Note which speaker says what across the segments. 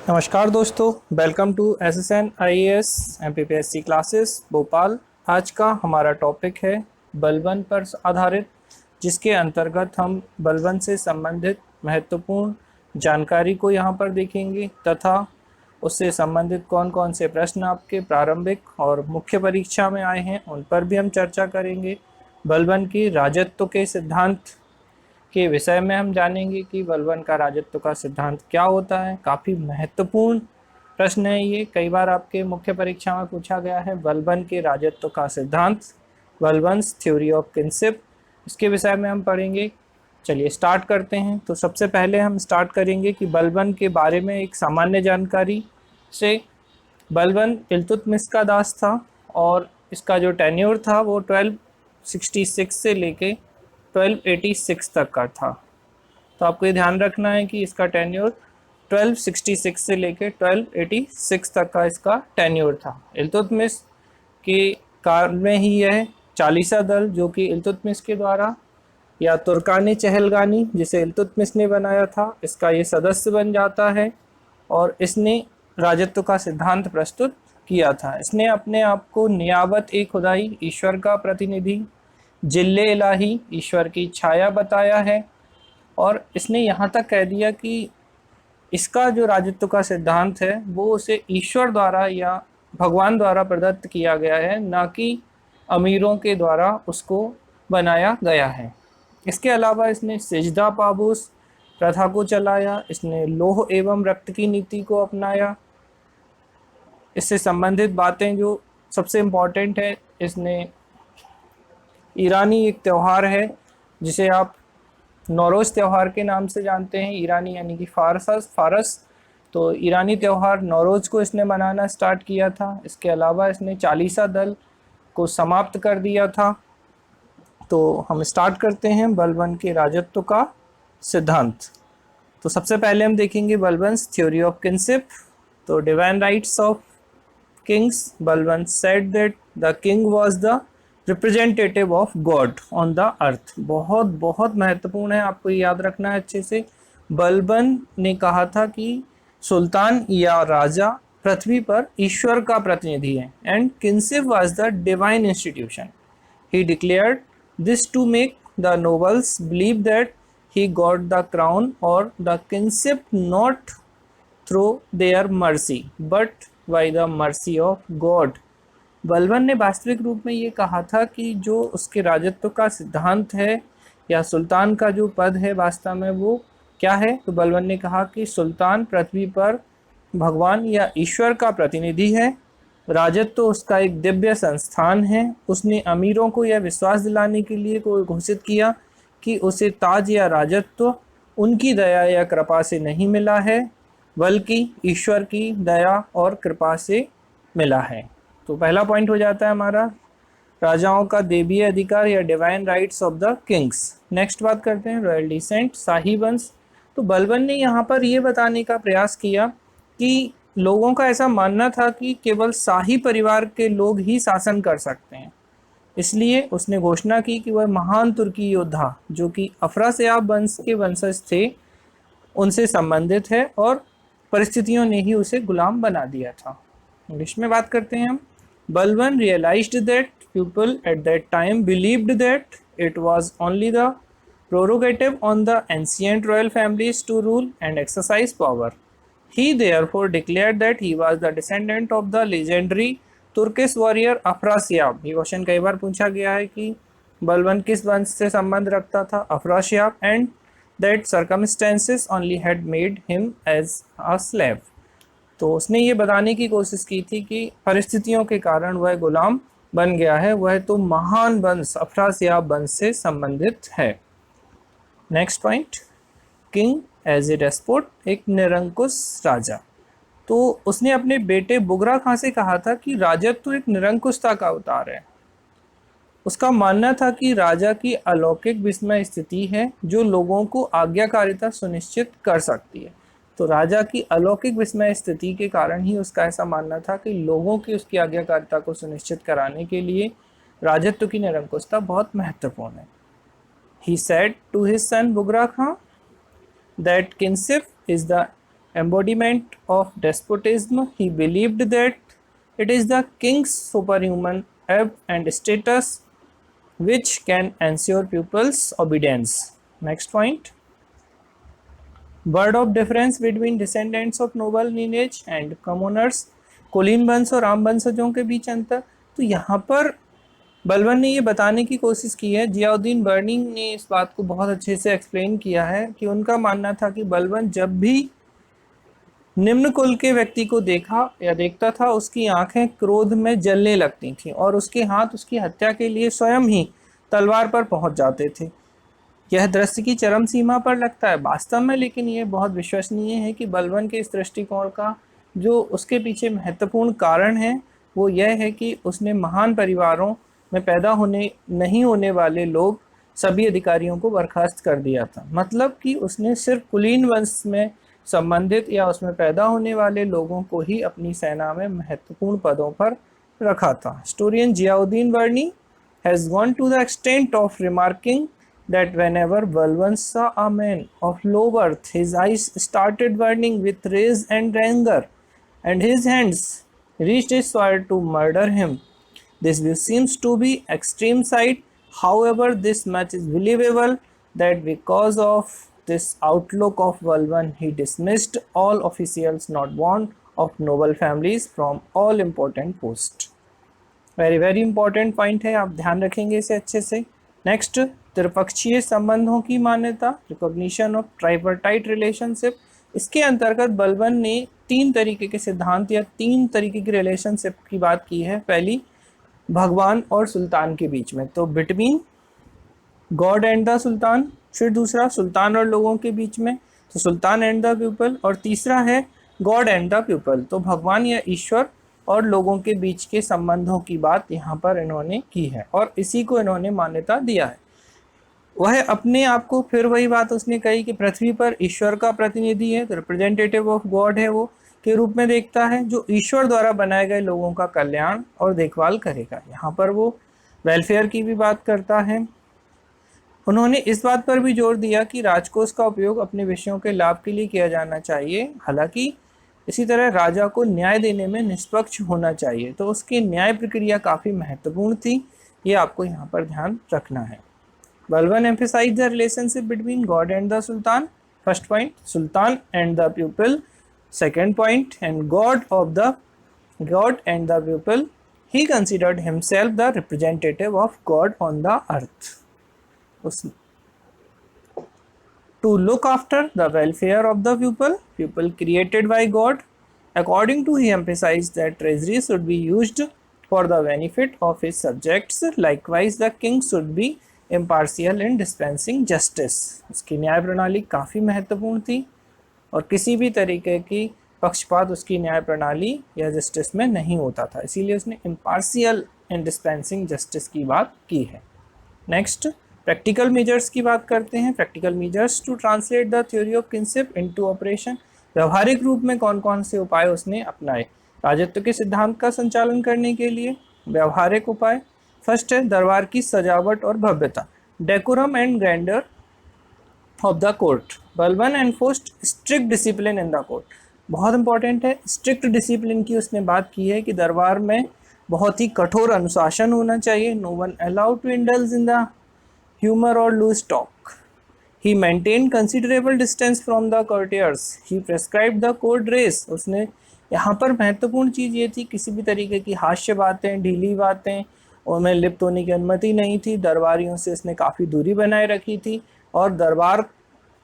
Speaker 1: नमस्कार दोस्तों, welcome to SSN IAS MPPSC classes Bhopal. आज का हमारा टॉपिक है बलवन पर आधारित, जिसके अंतर्गत हम बलवन से संबंधित महत्वपूर्ण जानकारी को यहाँ पर देखेंगे तथा उससे संबंधित कौन कौन से प्रश्न आपके प्रारंभिक और मुख्य परीक्षा में आए हैं उन पर भी हम चर्चा करेंगे। बलवन की राजत्व के सिद्धांत के विषय में हम जानेंगे कि बलवन का राजत्व का सिद्धांत क्या होता है। काफ़ी महत्वपूर्ण प्रश्न है ये, कई बार आपके मुख्य परीक्षा में पूछा गया है। बलवन के राजत्व का सिद्धांत, बलवन्स थ्योरी ऑफ किनशिप, इसके विषय में हम पढ़ेंगे। चलिए स्टार्ट करते हैं। तो सबसे पहले हम स्टार्ट करेंगे कि बलवन के बारे में एक सामान्य जानकारी से। बलवन इल्तुतमिश का दास था और इसका जो टेन्योर था वो 1266 से लेके 1286 तक का था। तो आपको ये ध्यान रखना है कि इसका टेन्योर 1266 से लेके 1286 तक का इसका टेन्योर था। इल्तुतमिश के काल में ही यह चालीसा दल, जो कि इल्तुतमिश के द्वारा या तुर्कानी चहलगानी जिसे इल्तुतमिश ने बनाया था, इसका ये सदस्य बन जाता है और इसने राजत्व का सिद्धांत प्रस्तुत किया था। इसने अपने आप को नियाबत ए खुदाई, ईश्वर का प्रतिनिधि, जिल्ले इलाही, ईश्वर की छाया बताया है और इसने यहाँ तक कह दिया कि इसका जो राजत्व का सिद्धांत है वो उसे ईश्वर द्वारा या भगवान द्वारा प्रदत्त किया गया है, ना कि अमीरों के द्वारा उसको बनाया गया है। इसके अलावा इसने सिजदा पाबूस प्रथा को चलाया, इसने लोह एवं रक्त की नीति को अपनाया। इससे संबंधित बातें जो सबसे इम्पॉर्टेंट है, इसने ईरानी एक त्यौहार है जिसे आप नौरोज़ त्यौहार के नाम से जानते हैं। ईरानी यानी कि फारस। तो ईरानी त्यौहार नौरोज़ को इसने मनाना स्टार्ट किया था। इसके अलावा इसने चालीसा दल को समाप्त कर दिया था। तो हम स्टार्ट करते हैं बलवन के राजत्व का सिद्धांत। तो सबसे पहले हम देखेंगे बलवन्स थ्योरी ऑफ किनशिप। तो डिवाइन राइट्स ऑफ किंग्स, बलवन said that the king was the representative of God on the अर्थ। बहुत बहुत महत्वपूर्ण है, आपको याद रखना है अच्छे से। बलबन ने कहा था कि सुल्तान या राजा पृथ्वी पर ईश्वर का प्रतिनिधि है and kingship was the divine institution. He declared this to make the nobles believe that he got the crown और the kingship not through their mercy but by the mercy of God. Balban ने वास्तविक रूप में ये कहा था कि जो उसके राजत्व का सिद्धांत है या सुल्तान का जो पद है वास्तव में वो क्या है। तो बलवन ने कहा कि सुल्तान पृथ्वी पर भगवान या ईश्वर का प्रतिनिधि है, राजत्व उसका एक दिव्य संस्थान है। उसने अमीरों को यह विश्वास दिलाने के लिए घोषित किया कि उसे ताज या राजत्व उनकी दया या कृपा से नहीं मिला है, बल्कि ईश्वर की दया और कृपा से मिला है। तो पहला पॉइंट हो जाता है हमारा राजाओं का देवीय अधिकार या divine rights of the Kings. Next बात करते हैं रॉयल डिसेंट, शाही वंश। तो बलवन ने यहाँ पर ये बताने का प्रयास किया कि लोगों का ऐसा मानना था कि केवल शाही परिवार के लोग ही शासन कर सकते हैं। इसलिए उसने घोषणा की कि वह महान तुर्की योद्धा जो कि अफरासियाब वंश के वंशज थे उनसे संबंधित है और परिस्थितियों ने ही उसे गुलाम बना दिया था। इंग्लिश में बात करते हैं हम। Balban realized that people at that time believed that it was only the prerogative on the ancient royal families to rule and exercise power. He therefore declared that he was the descendant of the legendary Turkish warrior Afrasiab. ये question कई बार पूछा गया है कि बलवन किस वंश से संबंध रखता था, Afrasiab, and that circumstances only had made him as a slave. तो उसने ये बताने की कोशिश की थी कि परिस्थितियों के कारण वह गुलाम बन गया है, वह तो महान वंश अफरासियाब वंश से संबंधित है। Next point, king as a despot, एक निरंकुश राजा। तो उसने अपने बेटे बुगरा खां से कहा था कि राजत्व तो एक निरंकुशता का अवतार है। उसका मानना था कि राजा की अलौकिक विस्मय स्थिति है जो लोगों को आज्ञाकारिता सुनिश्चित कर सकती है। तो राजा की अलौकिक विस्मय स्थिति के कारण ही उसका ऐसा मानना था कि लोगों की उसकी आज्ञाकारिता को सुनिश्चित कराने के लिए राजत्व की निरंकुशता बहुत महत्वपूर्ण है। He said to his son Bugra Khan that kinship is the embodiment of despotism. He believed that it is the king's superhuman ebb and status which can ensure pupils' obedience. Next point. Word of difference between descendants of noble lineage and commoners. कुलीन वंश और आम वंशजों के बीच अंतर। तो यहाँ पर बलबन ने ये बताने की कोशिश की है, जियाउद्दीन बर्निंग ने इस बात को बहुत अच्छे से एक्सप्लेन किया है कि उनका मानना था कि बलबन जब भी निम्न कुल के व्यक्ति को देखा या देखता था, उसकी आंखें क्रोध में जलने लगती थीं और उसके हाथ उसकी हत्या के लिए स्वयं ही तलवार पर पहुंच जाते थे। यह दृश्य की चरम सीमा पर लगता है वास्तव में, लेकिन यह बहुत विश्वसनीय है कि बलबन के इस दृष्टिकोण का जो उसके पीछे महत्वपूर्ण कारण है वो यह है कि उसने महान परिवारों में पैदा नहीं होने वाले लोग सभी अधिकारियों को बर्खास्त कर दिया था। मतलब कि उसने सिर्फ कुलीन वंश में संबंधित या उसमें पैदा होने वाले लोगों को ही अपनी सेना में महत्वपूर्ण पदों पर रखा था। Historian Ziauddin Barani has gone to the extent of remarking that whenever Balban saw a man of low birth, his eyes started burning with rage and anger, and his hands reached his sword to murder him. This view seems to be extreme side. However, this much is believable that because of this outlook of Balban, he dismissed all officials not born of noble families from all important posts. Very important point है, आप ध्यान रखेंगे इसे अच्छे से। Next, त्रिपक्षीय संबंधों की मान्यता, रिकॉग्निशन ऑफ ट्राइपार्टाइट रिलेशनशिप। इसके अंतर्गत बलबन ने 3 तरीके के सिद्धांत या 3 तरीके की रिलेशनशिप की बात की है। पहली, भगवान और सुल्तान के बीच में, तो बिटवीन गॉड एंड द सुल्तान। फिर दूसरा, सुल्तान और लोगों के बीच में, तो सुल्तान एंड द पीपल। और तीसरा है गॉड एंड द पीपल, तो भगवान या ईश्वर और लोगों के बीच के संबंधों की बात यहाँ पर इन्होंने की है और इसी को इन्होंने मान्यता दिया है। वह अपने आप को, फिर वही बात उसने कही कि पृथ्वी पर ईश्वर का प्रतिनिधि है, तो रिप्रेजेंटेटिव ऑफ गॉड है वो, के रूप में देखता है, जो ईश्वर द्वारा बनाए गए लोगों का कल्याण और देखभाल करेगा। यहाँ पर वो वेलफेयर की भी बात करता है। उन्होंने इस बात पर भी जोर दिया कि राजकोष का उपयोग अपने विषयों के लाभ के लिए किया जाना चाहिए, हालांकि इसी तरह राजा को न्याय देने में निष्पक्ष होना चाहिए, तो उसकी न्याय प्रक्रिया काफ़ी महत्वपूर्ण थी, ये आपको यहाँ पर ध्यान रखना है। Balban emphasise the relationship between God and the sultan. First point, sultan and the people. Second point, and God and the people. He considered himself the representative of God on the earth. To look after the welfare of the people created by God. According to he emphasized that treasury should be used for the benefit of his subjects. Likewise, the king should be impartial in dispensing justice. उसकी न्याय प्रणाली काफ़ी महत्वपूर्ण थी और किसी भी तरीके की पक्षपात उसकी न्याय प्रणाली या जस्टिस में नहीं होता था, इसीलिए उसने impartial in dispensing justice की बात की है। नेक्स्ट, प्रैक्टिकल मेजर्स की बात करते हैं। Practical measures to translate the theory of kingship into operation. व्यवहारिक रूप में कौन कौन से उपाय उसने अपनाए राजत्व के सिद्धांत का संचालन करने के लिए। व्यवहारिक उपाय, फर्स्ट है दरबार की सजावट और भव्यता, decorum and grandeur of the court. Balban enforced strict discipline in the court. बहुत इंपॉर्टेंट है, स्ट्रिक्ट डिसिप्लिन की उसने बात की है कि दरबार में बहुत ही कठोर अनुशासन होना चाहिए। No one allowed to indulge in the humor or loose talk. He maintained considerable distance from the courtiers. He prescribed the court dress. उसने यहाँ पर महत्वपूर्ण चीज़ ये थी, किसी भी तरीके की हास्य बातें, ढीली बातें उनमें लिप्त होने की अनुमति नहीं थी। दरबारियों से उसने काफ़ी दूरी बनाए रखी थी और दरबार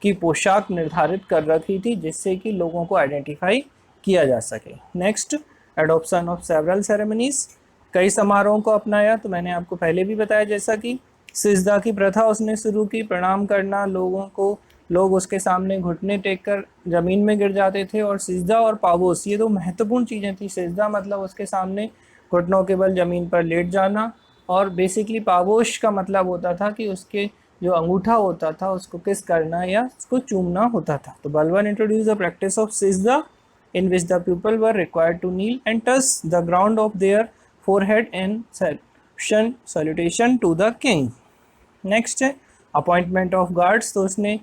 Speaker 1: की पोशाक निर्धारित कर रखी थी जिससे कि लोगों को आइडेंटिफाई किया जा सके। Next, adoption of several ceremonies. कई समारोहों को अपनाया, तो मैंने आपको पहले भी बताया जैसा कि सिजदा की प्रथा उसने शुरू की, प्रणाम करना, लोग उसके सामने घुटने टेक कर ज़मीन में गिर जाते थे। और सिजदा और पावोस, ये 2 महत्वपूर्ण चीज़ें थी। सिजदा मतलब उसके सामने घुटनों के बल ज़मीन पर लेट जाना, और बेसिकली पावोश का मतलब होता था कि उसके जो अंगूठा होता था उसको किस करना या उसको चूमना होता था। तो Balban introduce the practice of sijda in which the people were required to kneel and touch the ground of their forehead in salutation to the king. Next है अपॉइंटमेंट ऑफ गार्ड्स। तो उसने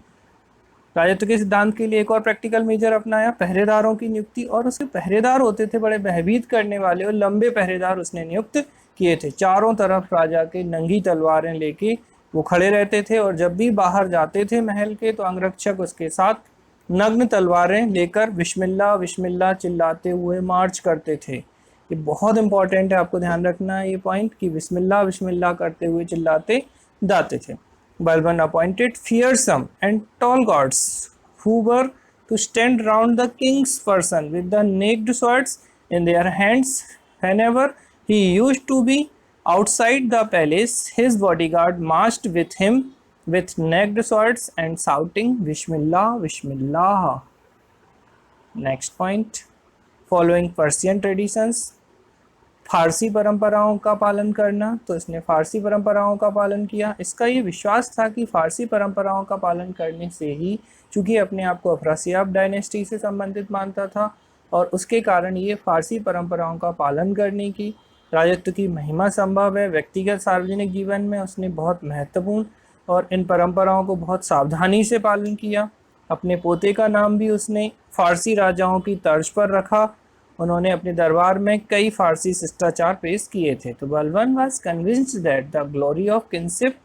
Speaker 1: राजत्व के सिद्धांत के लिए एक और प्रैक्टिकल मेजर अपनाया, पहरेदारों की नियुक्ति, और उसके पहरेदार होते थे बड़े भयभीत करने वाले और लंबे पहरेदार उसने नियुक्त किए थे। चारों तरफ राजा के नंगी तलवारें लेके वो खड़े रहते थे और जब भी बाहर जाते थे महल के तो अंगरक्षक उसके साथ नग्न तलवारें लेकर बिस्मिल्लाह बिस्मिल्लाह चिल्लाते हुए मार्च करते थे। ये बहुत इंपॉर्टेंट है, आपको ध्यान रखना है ये पॉइंट कि बिस्मिल्लाह बिस्मिल्लाह करते हुए चिल्लाते जाते थे। Balban appointed fearsome and tall guards who were to stand round the king's person with the naked swords in their hands. Whenever he used to be outside the palace, his bodyguard marched with him with naked swords and shouting Bismillah, Bismillah. Next point, following Persian traditions, फारसी परंपराओं का पालन करना, तो इसने फारसी परंपराओं का पालन किया। इसका ये विश्वास था कि फारसी परंपराओं का पालन करने से ही, चूँकि अपने आप को अफरासियाब डायनेस्टी से संबंधित मानता था और उसके कारण ये फारसी परंपराओं का पालन करने की राजत्व की महिमा संभव है। व्यक्तिगत सार्वजनिक जीवन में उसने बहुत महत्वपूर्ण और इन परंपराओं को बहुत सावधानी से पालन किया। अपने पोते का नाम भी उसने फारसी राजाओं की तर्ज पर रखा। उन्होंने अपने दरबार में कई फारसी शिष्टाचार पेश किए थे। तो Balban was convinced that the glory of kingship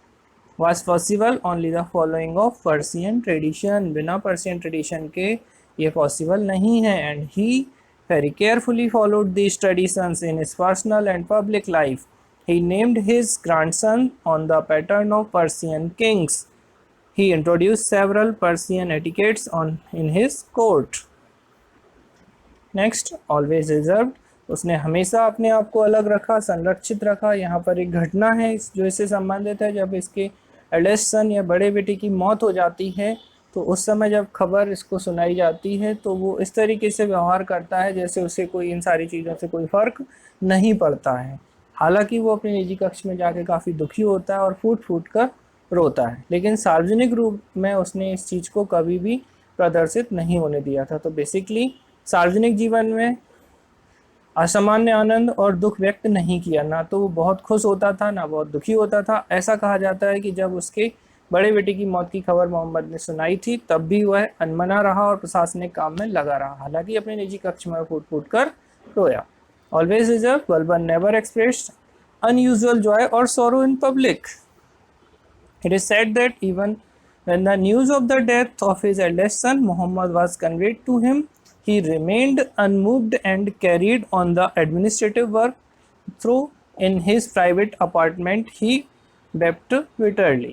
Speaker 1: was possible only the following of Persian tradition. बिना पर्सियन ट्रेडिशन के ये पॉसिबल नहीं है। And he very carefully followed these traditions in his personal and public life. He named his grandson on the pattern of Persian Kings. He introduced several Persian etiquettes on in his court. Next, always reserved, उसने हमेशा अपने आप को अलग रखा, संरक्षित रखा। यहाँ पर एक घटना है जो इससे संबंधित है। जब इसके एल्डेस्ट सन या बड़े बेटे की मौत हो जाती है तो उस समय जब खबर इसको सुनाई जाती है तो वो इस तरीके से व्यवहार करता है जैसे उसे कोई इन सारी चीज़ों से कोई फ़र्क नहीं पड़ता है। हालांकि वो अपने निजी कक्ष में जाके काफ़ी दुखी होता है और फूट फूट कर रोता है, लेकिन सार्वजनिक रूप में उसने इस चीज़ को कभी भी प्रदर्शित नहीं होने दिया था। तो बेसिकली सार्वजनिक जीवन में असामान्य आनंद और दुख व्यक्त नहीं किया, ना तो वो बहुत खुश होता था ना बहुत दुखी होता था। ऐसा कहा जाता है कि जब उसके बड़े बेटे की मौत की खबर मोहम्मद ने सुनाई थी तब भी वह अनमना रहा और प्रशासनिक काम में लगा रहा, हालांकि अपने निजी कक्ष में फूट फूट कर रोया। Always reserve, Balban never expressed unusual Joy और सोरो in public. It is said that even when the news of the death of his eldest son Muhammad was conveyed to him, he remained unmoved and carried on the administrative work through in his private apartment. He wept bitterly.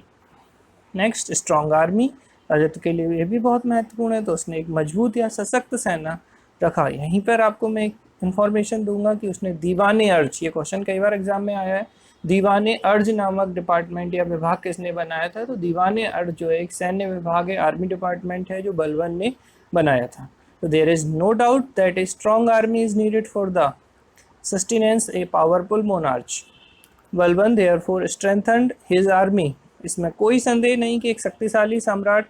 Speaker 1: Next, strong army, राजत्व के लिए ये भी बहुत महत्वपूर्ण है। तो उसने एक मजबूत या सशक्त सेना रखा। यहीं पर आपको मैं एक इन्फॉर्मेशन दूंगा कि उसने दीवाने अर्ज, ये क्वेश्चन कई बार एग्जाम में आया है, दीवाने अर्ज नामक डिपार्टमेंट या विभाग किसने बनाया था? तो दीवाने अर्ज जो है एक सैन्य विभाग है, आर्मी डिपार्टमेंट है जो बलबन ने बनाया था। तो there is no doubt that a strong army is needed for the sustenance a powerful monarch. Balban therefore strengthened his army. इसमें कोई संदेह नहीं कि एक शक्तिशाली सम्राट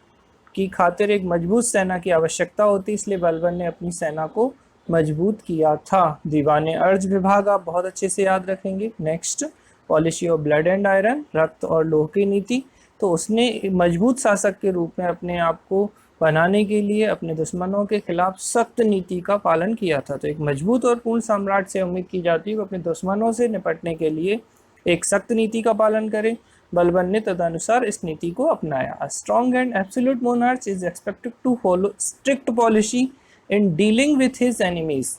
Speaker 1: की खातिर एक मजबूत सेना की आवश्यकता होती, इसलिए बलबन ने अपनी सेना को मजबूत किया था। दीवाने अर्ज विभाग आप बहुत अच्छे से याद रखेंगे। Next, policy of blood and iron, रक्त और लोह की नीति। तो उसने मजबूत शासक के रूप में अपने आप को बनाने के लिए अपने दुश्मनों के खिलाफ सख्त नीति का पालन किया था। तो एक मजबूत और पूर्ण सम्राट से उम्मीद की जाती है कि अपने दुश्मनों से निपटने के लिए एक सख्त नीति का पालन करे। बलबन ने तदनुसार इस नीति को अपनाया। A strong and absolute monarch is expected to follow strict policy in dealing with his enemies.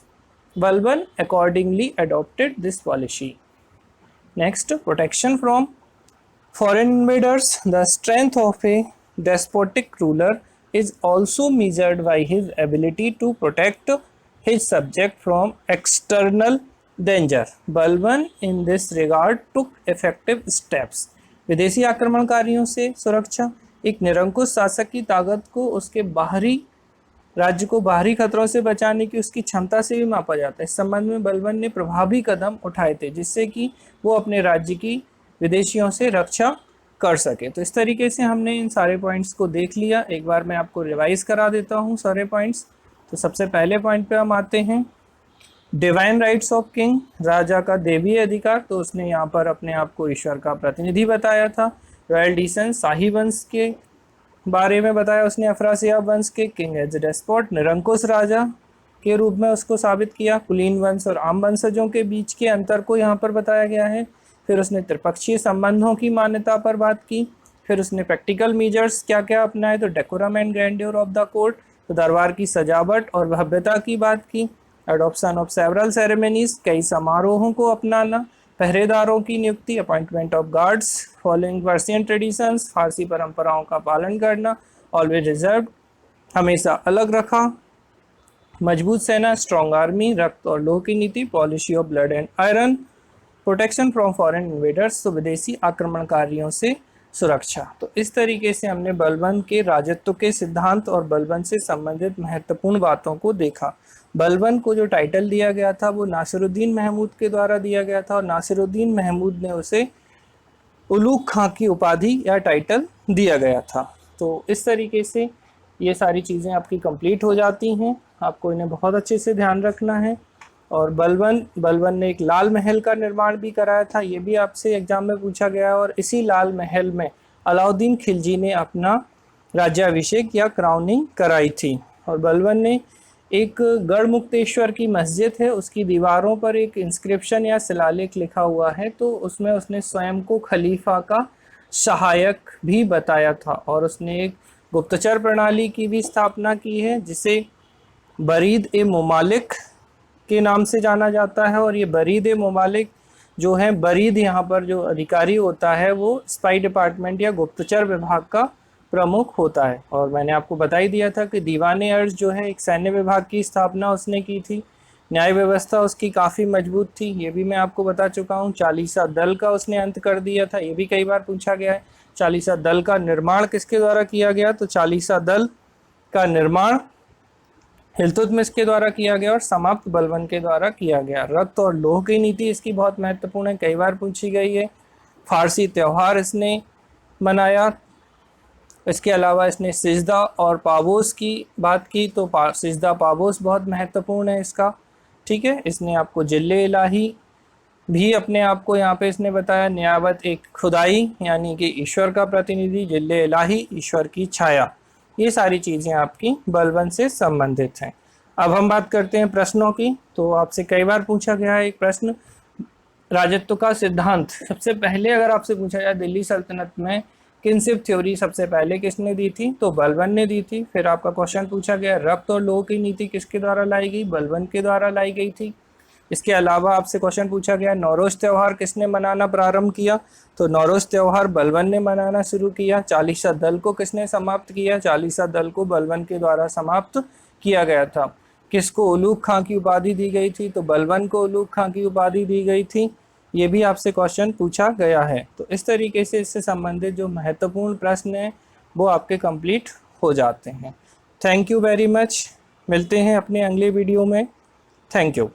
Speaker 1: Balban accordingly adopted this policy. Next, protection from foreign invaders. The strength of a despotic ruler is also measured by his ability to protect his subject from external danger. Balban in this regard took effective steps. विदेशी आक्रमणकारियों से सुरक्षा, एक निरंकुश शासक की ताकत को उसके बाहरी राज्य को बाहरी खतरों से बचाने की उसकी क्षमता से भी मापा जाता है। इस संबंध में बलबन ने प्रभावी कदम उठाए थे जिससे कि वो अपने राज्य की विदेशियों से रक्षा कर सके। तो इस तरीके से हमने इन सारे पॉइंट्स को देख लिया। एक बार मैं आपको रिवाइज करा देता हूँ सारे पॉइंट्स। तो सबसे पहले पॉइंट पे हम आते हैं, डिवाइन राइट्स ऑफ किंग, राजा का देवीय अधिकार। तो उसने यहाँ पर अपने आप को ईश्वर का प्रतिनिधि बताया था। रॉयल डिसेंस, शाही वंश के बारे में बताया उसने अफरासियाब वंश के किंग एज डेस्पोट, निरंकुश राजा के रूप में उसको साबित किया। कुलीन वंश और आम वंशजों के बीच के अंतर को यहाँ पर बताया गया है। फिर उसने त्रिपक्षीय संबंधों की मान्यता पर बात की। फिर उसने प्रैक्टिकल मेजर्स क्या क्या अपनाए, तो decorum and grandeur of the court, तो दरबार की सजावट और भव्यता की बात की। एडॉप्शन ऑफ सेवरल सेरेमनीज, कई समारोहों को अपनाना। पहरेदारों की नियुक्ति, appointment of guards following Persian traditions, फारसी परंपराओं का पालन करना। ऑलवेज रिजर्व, हमेशा अलग रखा। मजबूत सेना, स्ट्रॉन्ग आर्मी। रक्त और लोह की नीति, policy of blood and iron. Protection from foreign invaders, तो विदेशी आक्रमणकारियों से सुरक्षा। तो इस तरीके से हमने बलबन के राजत्व के सिद्धांत और बलबन से संबंधित महत्वपूर्ण बातों को देखा। बलबन को जो टाइटल दिया गया था वो नासिरुद्दीन महमूद के द्वारा दिया गया था और नासिरुद्दीन महमूद ने उसे उलूग खां की उपाधि या टाइटल दिया गया था। तो इस तरीके से ये सारी चीज़ें आपकी कंप्लीट हो जाती हैं। आपको इन्हें बहुत अच्छे से ध्यान रखना है। और बलबन ने एक लाल महल का निर्माण भी कराया था, ये भी आपसे एग्जाम में पूछा गया। और इसी लाल महल में अलाउद्दीन खिलजी ने अपना राज्याभिषेक या क्राउनिंग कराई थी। और बलबन ने एक गढ़मुक्तेश्वर की मस्जिद है, उसकी दीवारों पर एक इंस्क्रिप्शन या शिलालेख लिखा हुआ है, तो उसमें उसने स्वयं को खलीफा का सहायक भी बताया था। और उसने एक गुप्तचर प्रणाली की भी स्थापना की है जिसे बरीद ए ममालिक के नाम से जाना जाता है। और ये बरीद ए ममालिक जो है, बरीद यहाँ पर जो अधिकारी होता है वो स्पाई डिपार्टमेंट या गुप्तचर विभाग का प्रमुख होता है। और मैंने आपको बता ही दिया था कि दीवाने अर्ज जो है एक सैन्य विभाग की स्थापना उसने की थी। न्याय व्यवस्था उसकी काफ़ी मजबूत थी, ये भी मैं आपको बता चुका हूँ। चालीसा दल का उसने अंत कर दिया था, ये भी कई बार पूछा गया है। चालीसा दल का निर्माण किसके द्वारा किया गया, तो चालीसा दल का निर्माण इल्तुतमिश के द्वारा किया गया और समाप्त बलबन के द्वारा किया गया। रक्त और लोह की नीति इसकी बहुत महत्वपूर्ण है, कई बार पूछी गई है। फारसी त्यौहार इसने मनाया। इसके अलावा इसने सिजदा और पाबोस की बात की, तो सिजदा पाबोस बहुत महत्वपूर्ण है इसका। ठीक है, इसने आपको जिल्ले इलाही भी अपने आप को यहाँ पे इसने बताया। न्यावत एक खुदाई यानी कि ईश्वर का प्रतिनिधि, जिल्ले इलाही ईश्वर की छाया। ये सारी चीज़ें आपकी बलबन से संबंधित हैं। अब हम बात करते हैं प्रश्नों की। तो आपसे कई बार पूछा गया है एक प्रश्न, राजत्व का सिद्धांत सबसे पहले अगर आपसे पूछा जाए दिल्ली सल्तनत में किनशिप थ्योरी सबसे पहले किसने दी थी, तो बलबन ने दी थी। फिर आपका क्वेश्चन पूछा गया रक्त और लोह की नीति किसके द्वारा लाई गई, बलबन के द्वारा लाई गई थी। इसके अलावा आपसे क्वेश्चन पूछा गया नौरोज त्यौहार किसने मनाना प्रारंभ किया, तो नौरोज त्यौहार बलबन ने मनाना शुरू किया। चालीसा दल को किसने समाप्त किया, चालीसा दल को बलबन के द्वारा समाप्त किया गया था। किसको उलूग खां की उपाधि दी गई थी, तो बलबन को उलूग खां की उपाधि दी गई थी। ये भी आपसे क्वेश्चन पूछा गया है। तो इस तरीके से इससे संबंधित जो महत्वपूर्ण प्रश्न हैं वो आपके कंप्लीट हो जाते हैं। Thank you very much. मिलते हैं अपने अगले वीडियो में। Thank you.